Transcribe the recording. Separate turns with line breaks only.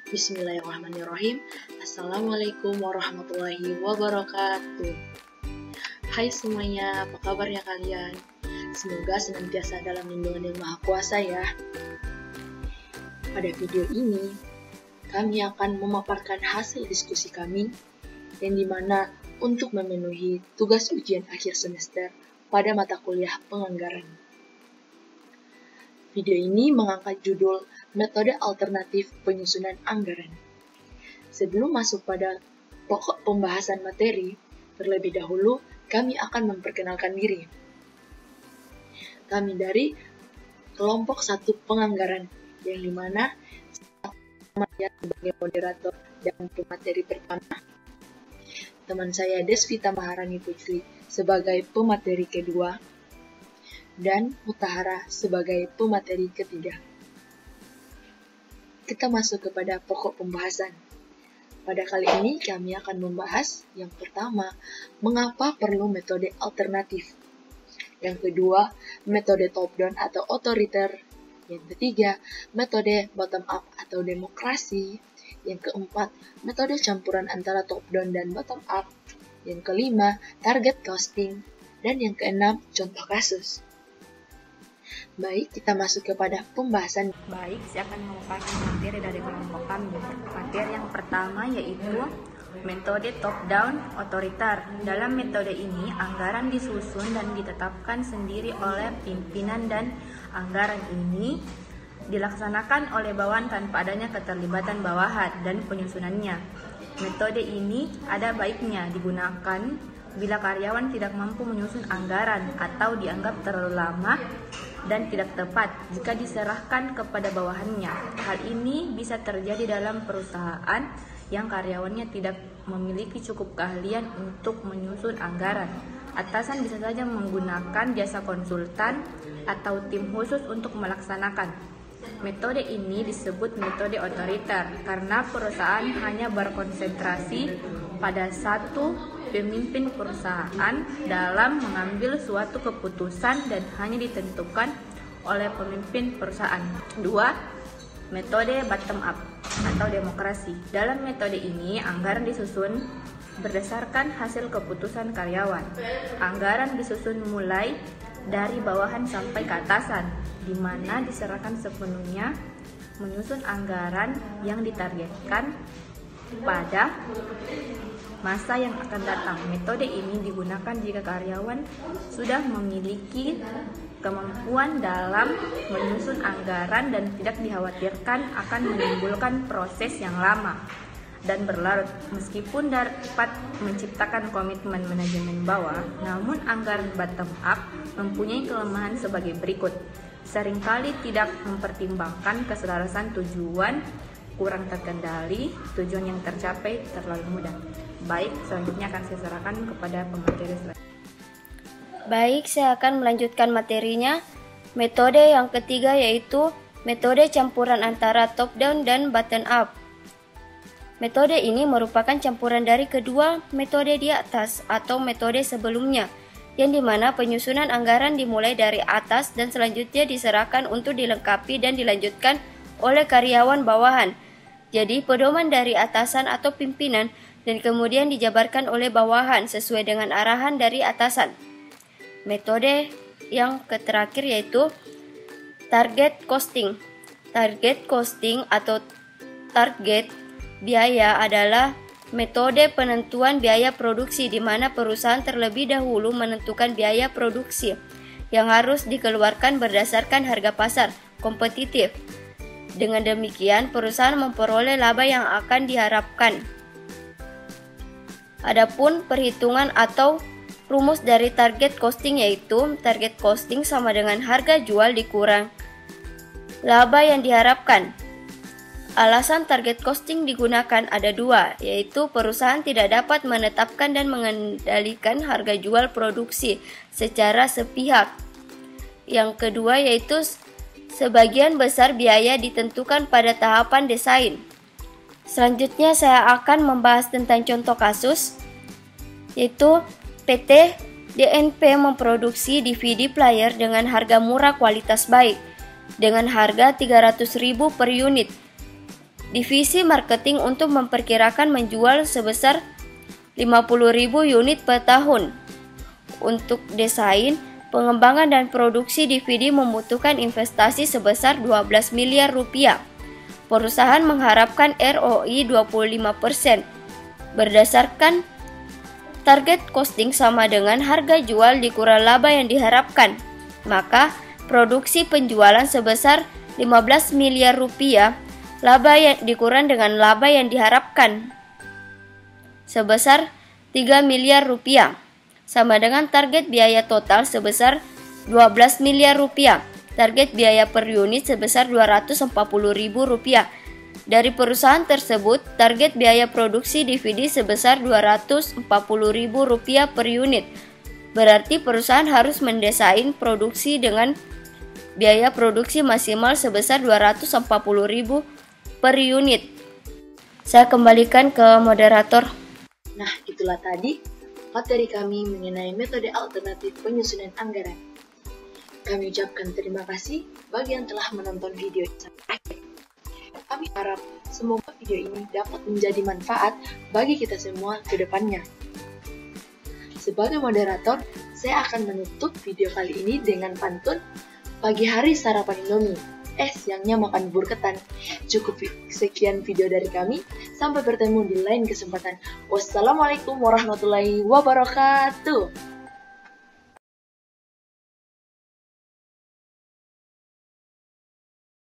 Bismillahirrahmanirrahim. Assalamualaikum warahmatullahi wabarakatuh. Hai semuanya, apa kabarnya kalian? Semoga senantiasa dalam lindungan Yang Maha Kuasa ya. Pada video ini, kami akan memaparkan hasil diskusi kami yang dimana untuk memenuhi tugas ujian akhir semester pada mata kuliah penganggaran. Video ini mengangkat judul Metode Alternatif Penyusunan Anggaran. Sebelum masuk pada pokok pembahasan materi, terlebih dahulu kami akan memperkenalkan diri. Kami dari kelompok 1 penganggaran, yang dimana saya sebagai moderator dan pemateri pertama. Teman saya Desvita Maharani Putri sebagai pemateri kedua, dan Mutahara sebagai pemateri ketiga. Kita masuk kepada pokok pembahasan. Pada kali ini kami akan membahas yang pertama, mengapa perlu metode alternatif. Yang kedua, metode top-down atau otoriter. Yang ketiga, metode bottom-up atau demokrasi. Yang keempat, metode campuran antara top-down dan bottom-up. Yang kelima, target costing. Dan yang keenam, contoh kasus. Baik, kita masuk kepada pembahasan.
Baik, saya akan memaparkan materi dari kelompok kami. Materi yang pertama yaitu metode top-down otoriter. Dalam metode ini, anggaran disusun dan ditetapkan sendiri oleh pimpinan dan anggaran ini dilaksanakan oleh bawahan tanpa adanya keterlibatan bawahan dan penyusunannya. Metode ini ada baiknya digunakan bila karyawan tidak mampu menyusun anggaran atau dianggap terlalu lama dan tidak tepat jika diserahkan kepada bawahannya. Hal ini bisa terjadi dalam perusahaan yang karyawannya tidak memiliki cukup keahlian untuk menyusun anggaran. Atasan bisa saja menggunakan jasa konsultan atau tim khusus untuk melaksanakan. Metode ini disebut metode otoriter karena perusahaan hanya berkonsentrasi pada satu pemimpin perusahaan dalam mengambil suatu keputusan dan hanya ditentukan oleh pemimpin perusahaan. 2. Metode bottom up atau demokrasi. Dalam metode ini, anggaran disusun berdasarkan hasil keputusan karyawan. Anggaran disusun mulai dari bawahan sampai ke atasan, di mana diserahkan sepenuhnya menyusun anggaran yang ditargetkan pada masa yang akan datang. Metode ini digunakan jika karyawan sudah memiliki kemampuan dalam menyusun anggaran dan tidak dikhawatirkan akan menimbulkan proses yang lama dan berlarut. Meskipun dapat menciptakan komitmen manajemen bawah, namun anggaran bottom up mempunyai kelemahan sebagai berikut. Seringkali tidak mempertimbangkan keselarasan tujuan, kurang terkendali, tujuan yang tercapai terlalu mudah. Baik, selanjutnya akan saya serahkan kepada pemateri selanjutnya.
Baik, saya akan melanjutkan materinya. Metode yang ketiga yaitu metode campuran antara top down dan bottom up. Metode ini merupakan campuran dari kedua metode di atas atau metode sebelumnya, yang dimana penyusunan anggaran dimulai dari atas dan selanjutnya diserahkan untuk dilengkapi dan dilanjutkan oleh karyawan bawahan. Jadi pedoman dari atasan atau pimpinan dan kemudian dijabarkan oleh bawahan sesuai dengan arahan dari atasan. Metode yang terakhir yaitu target costing. Target costing atau target biaya adalah metode penentuan biaya produksi di mana perusahaan terlebih dahulu menentukan biaya produksi yang harus dikeluarkan berdasarkan harga pasar kompetitif. Dengan demikian, perusahaan memperoleh laba yang akan diharapkan. Adapun perhitungan atau rumus dari target costing yaitu target costing sama dengan harga jual dikurang laba yang diharapkan. Alasan target costing digunakan ada dua, yaitu perusahaan tidak dapat menetapkan dan mengendalikan harga jual produksi secara sepihak. Yang kedua yaitu sebagian besar biaya ditentukan pada tahapan desain. Selanjutnya saya akan membahas tentang contoh kasus, yaitu PT DNP memproduksi DVD player dengan harga murah kualitas baik, dengan harga 300.000 per unit. divisi marketing untuk memperkirakan menjual sebesar 50.000 unit per tahun. Untuk desain, pengembangan dan produksi DVD membutuhkan investasi sebesar 12 miliar rupiah. Perusahaan mengharapkan ROI 25%. Berdasarkan target costing sama dengan harga jual dikurang laba yang diharapkan, maka produksi penjualan sebesar 15 miliar rupiah, laba yang dikurang dengan laba yang diharapkan sebesar 3 miliar rupiah, sama dengan target biaya total sebesar 12 miliar rupiah. Target biaya per unit sebesar Rp240.000. Dari perusahaan tersebut, target biaya produksi DVD sebesar Rp240.000 per unit. Berarti perusahaan harus mendesain produksi dengan biaya produksi maksimal sebesar Rp240.000 per unit. Saya kembalikan ke moderator.
Nah, itulah tadi materi kami mengenai metode alternatif penyusunan anggaran. Kami ucapkan terima kasih bagi yang telah menonton video sampai akhir. Kami harap semoga video ini dapat menjadi manfaat bagi kita semua ke depannya. Sebagai moderator, saya akan menutup video kali ini dengan pantun pagi hari sarapan Indomie, siangnya makan bubur ketan. Cukup sekian video dari kami. Sampai bertemu di lain kesempatan. Wassalamualaikum warahmatullahi wabarakatuh.